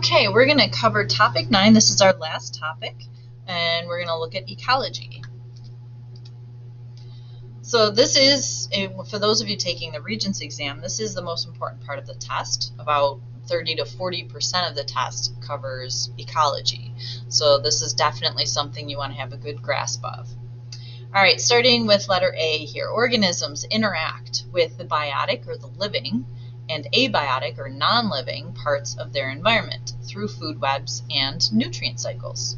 Okay, we're going to cover topic 9. This is our last topic, and we're going to look at ecology. So this is, for those of you taking the Regents exam, this is the most important part of the test. About 30 to 40% of the test covers ecology. So this is definitely something you want to have a good grasp of. All right, starting with letter A here. Organisms interact with the biotic or the living and abiotic or non-living parts of their environment through food webs and nutrient cycles.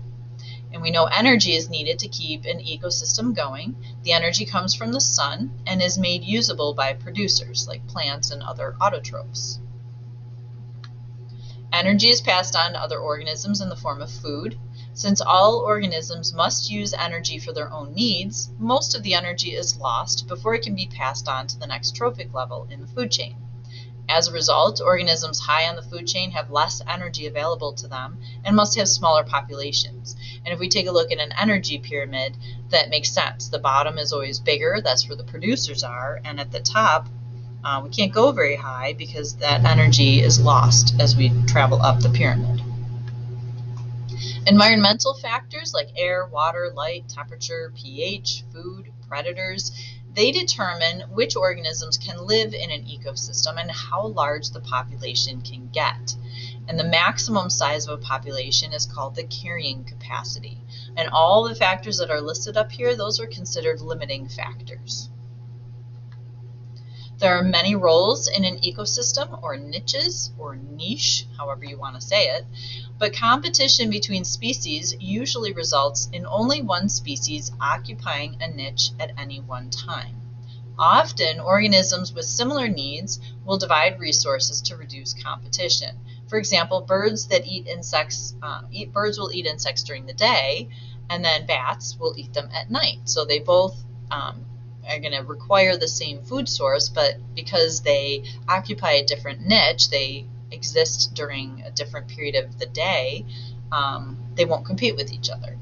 And we know energy is needed to keep an ecosystem going. The energy comes from the sun and is made usable by producers like plants and other autotrophs. Energy is passed on to other organisms in the form of food. Since all organisms must use energy for their own needs, most of the energy is lost before it can be passed on to the next trophic level in the food chain. As a result, organisms high on the food chain have less energy available to them and must have smaller populations. And if we take a look at an energy pyramid, that makes sense. The bottom is always bigger, that's where the producers are, and at the top, we can't go very high because that energy is lost as we travel up the pyramid. Environmental factors like air, water, light, temperature, pH, food, predators, they determine which organisms can live in an ecosystem and how large the population can get. And the maximum size of a population is called the carrying capacity. And all the factors that are listed up here, those are considered limiting factors. There are many roles in an ecosystem, or niches, or niche, however you want to say it, but competition between species usually results in only one species occupying a niche at any one time. Often, organisms with similar needs will divide resources to reduce competition. For example, birds that eat insects, birds will eat insects during the day, and then bats will eat them at night. So they both are going to require the same food source, but because they occupy a different niche, they exist during a different period of the day, they won't compete with each other.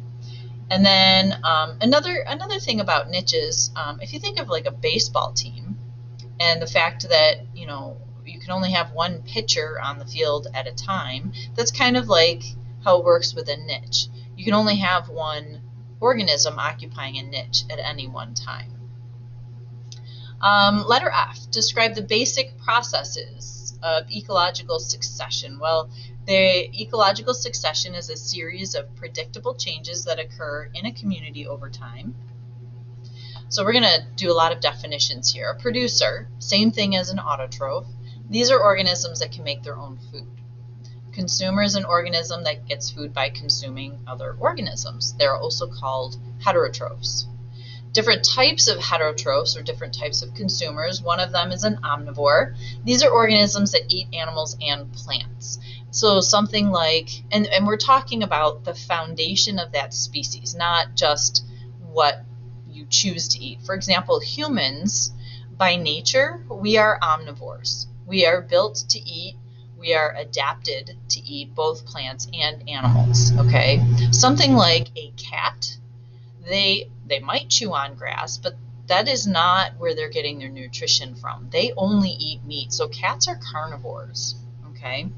And then another thing about niches, if you think of like a baseball team and the fact that, you know, you can only have one pitcher on the field at a time, that's kind of like how it works with a niche. You can only have one organism occupying a niche at any one time. Letter F, describe the basic processes of ecological succession. Well, the ecological succession is a series of predictable changes that occur in a community over time. So we're going to do a lot of definitions here. A producer, same thing as an autotroph. These are organisms that can make their own food. Consumer is an organism that gets food by consuming other organisms. They're also called heterotrophs. Different types of heterotrophs or different types of consumers. One of them is an omnivore. These are organisms that eat animals and plants. So something like, and we're talking about the foundation of that species, not just what you choose to eat. For example, humans, by nature, we are omnivores. We are built to eat. We are adapted to eat both plants and animals, okay? Something like a cat, they might chew on grass, but that is not where they're getting their nutrition from. They only eat meat. So cats are carnivores, okay?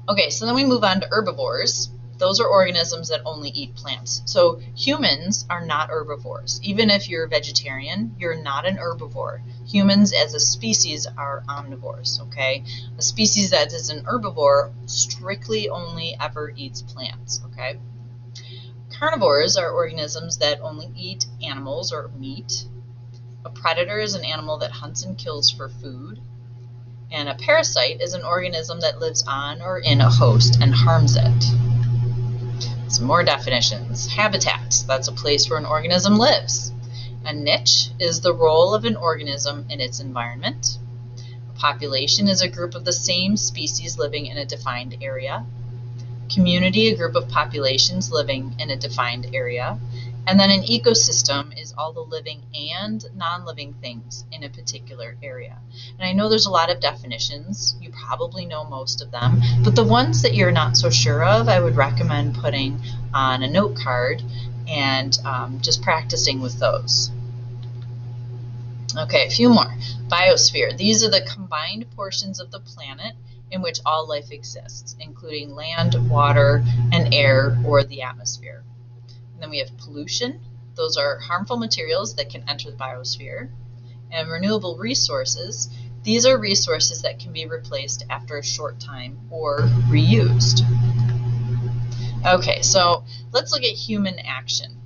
Okay, so then we move on to herbivores. Those are organisms that only eat plants. So humans are not herbivores. Even if you're a vegetarian, you're not an herbivore. Humans as a species are omnivores, okay? A species that is an herbivore strictly only ever eats plants, okay? Carnivores are organisms that only eat animals or meat. A predator is an animal that hunts and kills for food. And a parasite is an organism that lives on or in a host and harms it. Some more definitions. Habitat, that's a place where an organism lives. A niche is the role of an organism in its environment. A population is a group of the same species living in a defined area. Community, a group of populations living in a defined area. And then an ecosystem is all the living and non-living things in a particular area. And I know there's a lot of definitions. You probably know most of them. But the ones that you're not so sure of, I would recommend putting on a note card and just practicing with those. Okay, a few more. Biosphere. These are the combined portions of the planet in which all life exists, including land, water, and air, or the atmosphere. And then we have pollution. Those are harmful materials that can enter the biosphere. And renewable resources. These are resources that can be replaced after a short time or reused. Okay, so let's look at human action.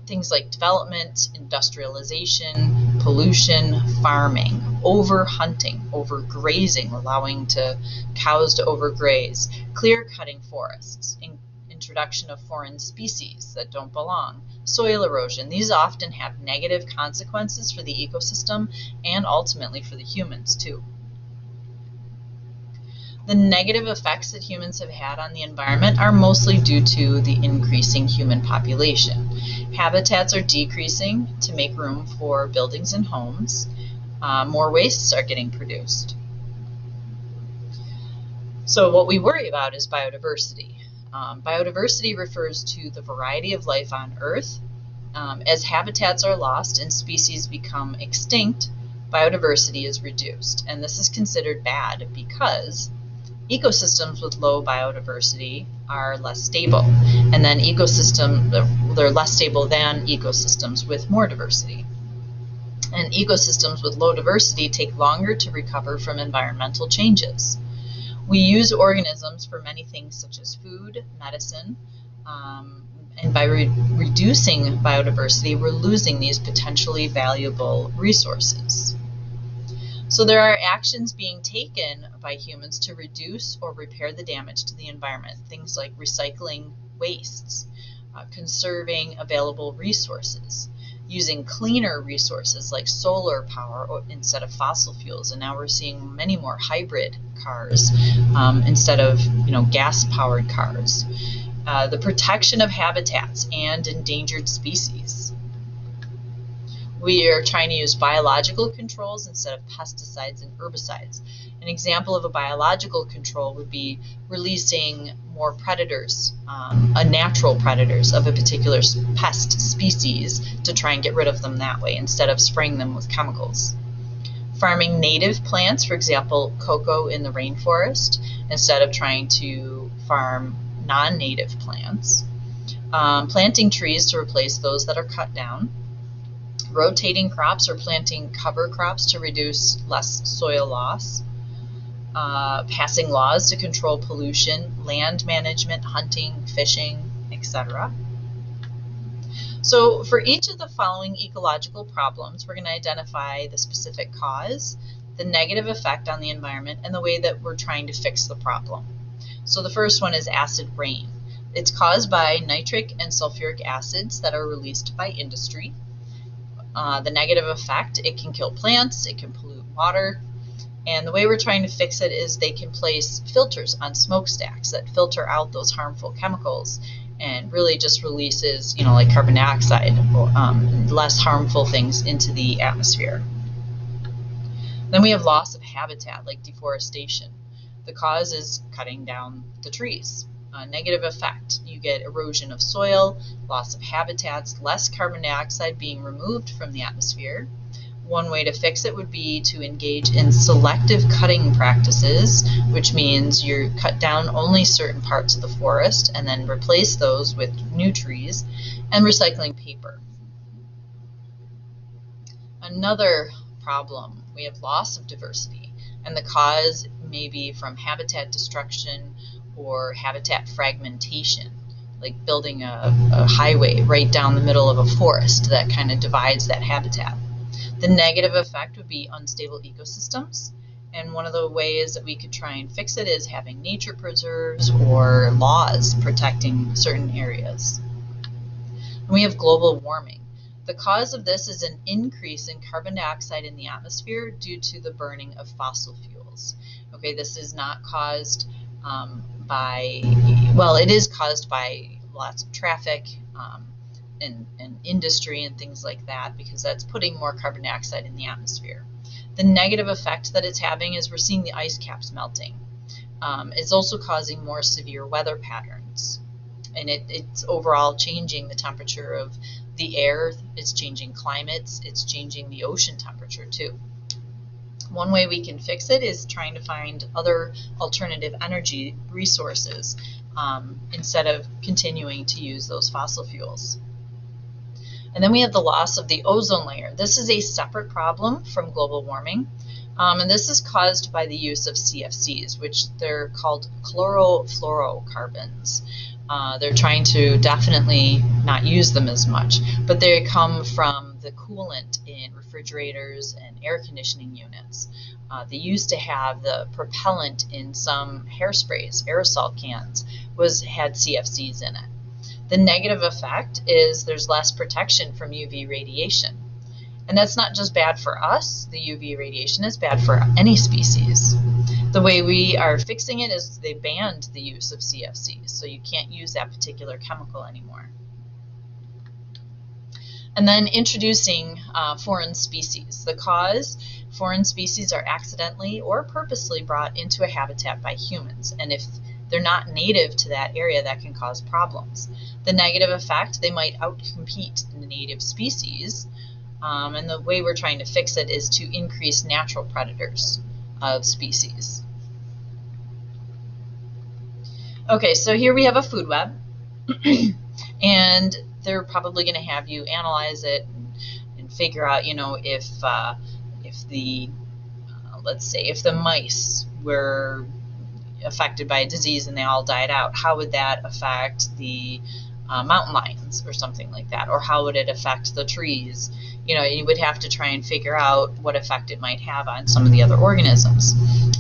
Things like development, industrialization, pollution, farming, overhunting, overgrazing, allowing cows to overgraze, clear-cutting forests, introduction of foreign species that don't belong, soil erosion. These often have negative consequences for the ecosystem and ultimately for the humans too. The negative effects that humans have had on the environment are mostly due to the increasing human population. Habitats are decreasing to make room for buildings and homes. More wastes are getting produced. So what we worry about is biodiversity. Biodiversity refers to the variety of life on Earth. As habitats are lost and species become extinct, biodiversity is reduced. And this is considered bad because ecosystems with low biodiversity are less stable. And then they're less stable than ecosystems with more diversity. And ecosystems with low diversity take longer to recover from environmental changes. We use organisms for many things such as food, medicine, and by reducing biodiversity, we're losing these potentially valuable resources. So there are actions being taken by humans to reduce or repair the damage to the environment, things like recycling wastes, conserving available resources, using cleaner resources like solar power instead of fossil fuels, and now we're seeing many more hybrid cars instead of gas-powered cars. The protection of habitats and endangered species. We are trying to use biological controls instead of pesticides and herbicides. An example of a biological control would be releasing more predators, natural predators of a particular pest species to try and get rid of them that way instead of spraying them with chemicals. Farming native plants, for example, cocoa in the rainforest, instead of trying to farm non-native plants. Planting trees to replace those that are cut down. Rotating crops or planting cover crops to reduce less soil loss. Passing laws to control pollution, land management, hunting, fishing, etc. So for each of the following ecological problems, we're going to identify the specific cause, the negative effect on the environment, and the way that we're trying to fix the problem. So the first one is acid rain. It's caused by nitric and sulfuric acids that are released by industry. The negative effect, it can kill plants, it can pollute water, and the way we're trying to fix it is they can place filters on smokestacks that filter out those harmful chemicals and really just releases, like carbon dioxide, less harmful things into the atmosphere. Then we have loss of habitat, like deforestation. The cause is cutting down the trees. Negative effect, you get erosion of soil, loss of habitats, less carbon dioxide being removed from the atmosphere. One way to fix it would be to engage in selective cutting practices, which means you cut down only certain parts of the forest and then replace those with new trees, and recycling paper. Another problem, we have loss of diversity, and the cause may be from habitat destruction or habitat fragmentation, like building a highway right down the middle of a forest that kind of divides that habitat. The negative effect would be unstable ecosystems, and one of the ways that we could try and fix it is having nature preserves or laws protecting certain areas. And we have global warming. The cause of this is an increase in carbon dioxide in the atmosphere due to the burning of fossil fuels. Okay, this is not caused it is caused by lots of traffic and industry and things like that, because that's putting more carbon dioxide in the atmosphere. The negative effect that it's having is we're seeing the ice caps melting. It's also causing more severe weather patterns, and it's overall changing the temperature of the air, it's changing climates, it's changing the ocean temperature too. One way we can fix it is trying to find other alternative energy resources instead of continuing to use those fossil fuels. And then we have the loss of the ozone layer. This is a separate problem from global warming. And this is caused by the use of CFCs, which they're called chlorofluorocarbons. They're trying to definitely not use them as much, but they come from the coolant in refrigerators and air conditioning units. They used to have the propellant in some hairsprays, aerosol cans, had CFCs in it. The negative effect is there's less protection from UV radiation. And that's not just bad for us, the UV radiation is bad for any species. The way we are fixing it is they banned the use of CFCs, so you can't use that particular chemical anymore. And then introducing foreign species. The cause, foreign species are accidentally or purposely brought into a habitat by humans, and if they're not native to that area, that can cause problems. The negative effect, they might outcompete the native species, and the way we're trying to fix it is to increase natural predators of species. Okay, so here we have a food web, and they're probably going to have you analyze it and figure out, you know, if the let's say if the mice were affected by a disease and they all died out, how would that affect the mountain lions or something like that? Or how would it affect the trees? You know, you would have to try and figure out what effect it might have on some of the other organisms.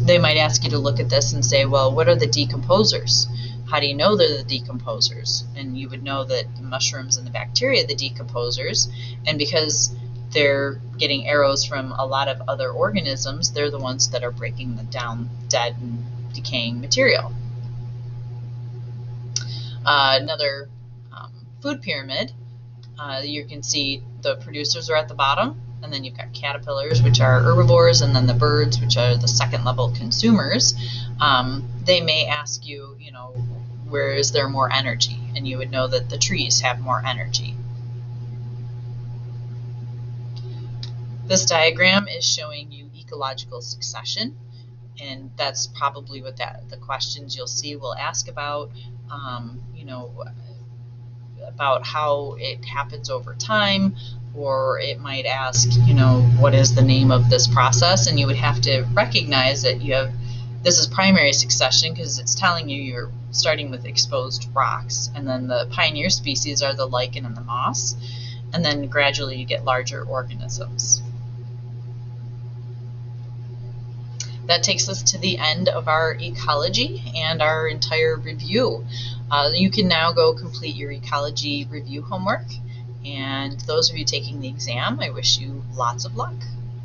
They might ask you to look at this and say, well, what are the decomposers? How do you know they're the decomposers? And you would know that the mushrooms and the bacteria are the decomposers, and because they're getting arrows from a lot of other organisms, they're the ones that are breaking down dead and decaying material. Another food pyramid, you can see the producers are at the bottom, and then you've got caterpillars, which are herbivores, and then the birds, which are the second level consumers. They may ask you, you know, where is there more energy? And you would know that the trees have more energy. This diagram is showing you ecological succession, and that's probably what the questions you'll see will ask about, you know, about how it happens over time, or it might ask, you know, what is the name of this process? And you would have to recognize that you have, this is primary succession because it's telling you you're starting with exposed rocks, and then the pioneer species are the lichen and the moss, and then gradually you get larger organisms. That takes us to the end of our ecology and our entire review. You can now go complete your ecology review homework, and those of you taking the exam, I wish you lots of luck.